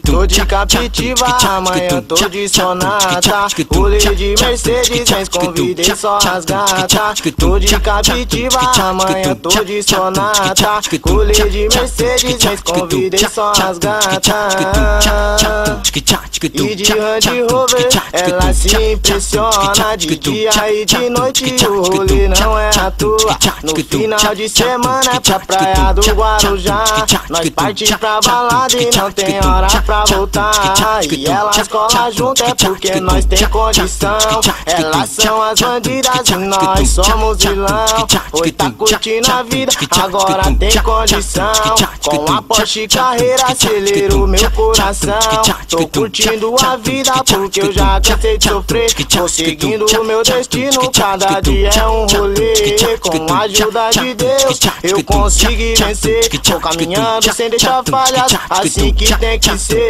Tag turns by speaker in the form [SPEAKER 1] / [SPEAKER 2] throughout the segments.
[SPEAKER 1] Tô de Captiva, amanhã tô de Sonata. Rolê de Mercedes, mas convidei só as gatas. Tô de Captiva, amanhã tô de Sonata. Rolê de Mercedes, mas convidei só as gatas. E de Range Rover, ela se impressiona. De dia e de noite o rolê não é à toa. No final de semana é pra praia do Guarujá. Nós parte pra balada e não tem hora pra voltar. E elas colam junto é porque nós tem condição. Elas são as bandidas e nós somos vilão. Oi, tá curtindo a vida, agora tem condição. Com a Porsche Carreira acelero meu coração. Tô curtindo a vida porque eu já cansei de sofrer. Tô seguindo o meu destino, cada dia é um rolê. Com a ajuda de Deus eu consigo vencer. Tô caminhando sem deixar falhas, assim que tem que ser.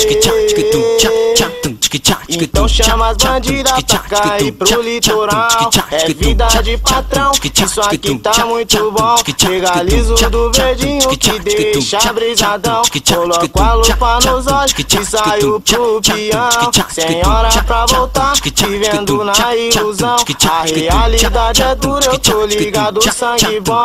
[SPEAKER 1] Então chama as bandidas pra cair pro litoral. É vida de patrão, isso aqui tá muito bom. Legalizo do verdinho que deixa brisadão. Coloco a lupa nos olhos e saio pro peão. Sem hora pra voltar, vivendo na ilusão. A realidade é dura, eu tô ligado, sangue bom.